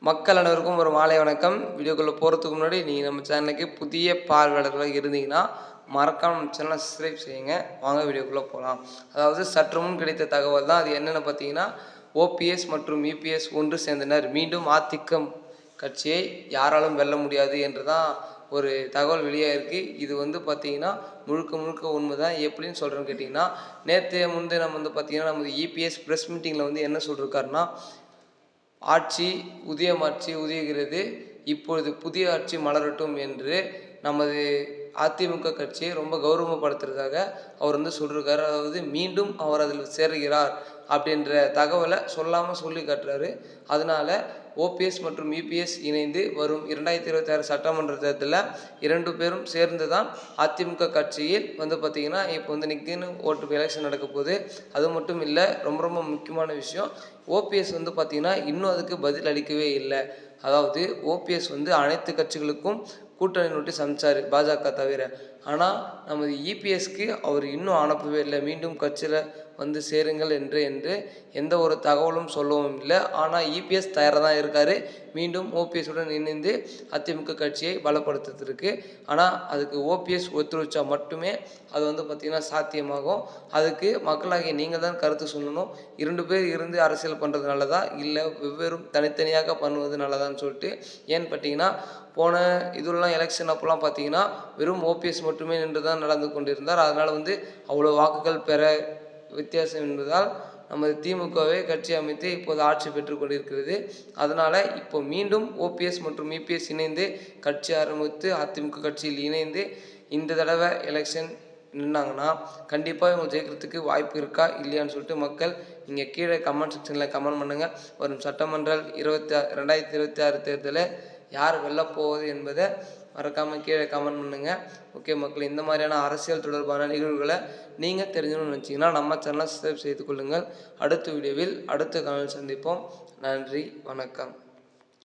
மக்கள் அனைவருக்கும் ஒரு மாலை வணக்கம். வீடியோக்குள்ளே போகிறதுக்கு முன்னாடி நீங்கள் நம்ம சேனலுக்கு புதிய பார்வையாளர்களாக இருந்தீங்கன்னா மறக்காம நம்ம சேனலை சப்ஸ்கிரைப் செய்யுங்க. வாங்க வீடியோக்குள்ளே போகலாம். அதாவது சற்று முன் கிடைத்த தகவல் தான். அது என்னென்னு பார்த்தீங்கன்னா, ஓபிஎஸ் மற்றும் இபிஎஸ் ஒன்று சேர்ந்தனர். மீண்டும் அதிமுக கட்சியை யாராலும் வெல்ல முடியாது என்று தான் ஒரு தகவல் வெளியாகிருக்கு. இது பார்த்தீங்கன்னா முழுக்க முழுக்க உண்மை தான். எப்படின்னு சொல்கிறேன்னு கேட்டிங்கன்னா, நேற்று முன்தினம் பார்த்தீங்கன்னா நமது இபிஎஸ் ப்ரெஸ் மீட்டிங்கில் என்ன சொல்லியிருக்காருன்னா, ஆட்சி உதயகிறது, இப்பொழுது புதிய ஆட்சி மலரட்டும் என்று நமது அதிமுக கட்சியை ரொம்ப கௌரவப்படுத்துறதுக்காக அவர் சொல்லியிருக்காரு. அதாவது மீண்டும் அவர் அதில் சேருகிறார் அப்படின்ற தகவலை சொல்லாமல் சொல்லி காட்டுறாரு. அதனால ஓபிஎஸ் மற்றும் இபிஎஸ் இணைந்து வரும் 2026 சட்டமன்ற தேர்தலில் 2 பேரும் சேர்ந்து தான் அதிமுக கட்சியில் பார்த்திங்கன்னா இப்போ நிற்குன்னு ஓட்டு எலெக்ஷன் நடக்க போகுது. அது மட்டும் இல்லை, ரொம்ப ரொம்ப முக்கியமான விஷயம், ஓபிஎஸ் பார்த்திங்கன்னா இன்னும் அதுக்கு பதில் அளிக்கவே இல்லை. அதாவது ஓபிஎஸ் அனைத்து கட்சிகளுக்கும் கூட்டணி நோட்டீஸ் அனுப்பிச்சார், பாஜக தவிர. ஆனால் நமது இபிஎஸ்க்கு அவர் இன்னும் அனுப்பவே இல்லை, மீண்டும் கட்சியில் சேருங்கள் என்று எந்த ஒரு தகவலும் சொல்லவும் இல்லை. ஆனால் இபிஎஸ் தயாராக தான் இருக்கார், மீண்டும் ஓபிஎஸ்ஸுடன் இணைந்து அதிமுக கட்சியை பலப்படுத்துறதுக்கு. ஆனால் அதுக்கு ஓபிஎஸ் ஒத்துழைச்சா மட்டுமே அது பார்த்திங்கன்னா சாத்தியமாகும். அதுக்கு மக்களாகிய நீங்கள் தான் கருத்து சொல்லணும். 2 பேர் இருந்து அரசியல் பண்ணுறது நல்லதா, இல்லை வெவ்வேறும் தனித்தனியாக பண்ணுவது நல்லதான்னு சொல்லிட்டு. ஏன்னு பார்த்தீங்கன்னா, போன இதெல்லாம் எலெக்ஷன் அப்போலாம் பார்த்தீங்கன்னா வெறும் ஓபிஎஸ் மட்டுமே நின்று தான் நடந்து கொண்டிருந்தார். அதனால் அவ்வளோ வாக்குகள் பெற வித்தியாசம் என்பதால் நமது திமுகவை கட்சி அமைத்து இப்போது ஆட்சி பெற்று கொண்டிருக்கிறது. அதனால் இப்போ மீண்டும் ஓபிஎஸ் மற்றும் இபிஎஸ் இணைந்து கட்சி ஆரம்பித்து அதிமுக கட்சியில் இணைந்து இந்த தடவை எலெக்ஷன் நின்னாங்கன்னா கண்டிப்பாக இவங்க ஜெயிக்கிறதுக்கு வாய்ப்பு இருக்கா இல்லையான்னு சொல்லிட்டு மக்கள் நீங்கள் கீழே கமெண்ட் செக்ஷனில் கமெண்ட் பண்ணுங்கள். வரும் சட்டமன்ற 2026 தேர்தலில் யார் வெல்ல போவது என்பதை மறக்காமல் கீழே கமெண்ட் பண்ணுங்கள். ஓகே மக்கள், இந்த மாதிரியான அரசியல் தொடர்பான நிகழ்வுகளை நீங்கள் தெரிஞ்சணும்னு நினச்சிங்கன்னா நம்ம சேனலை சப்ஸ்கிரைப் செய்து கொள்ளுங்கள். அடுத்த வீடியோவில் அடுத்த காணொளியில் சந்திப்போம். நன்றி, வணக்கம்.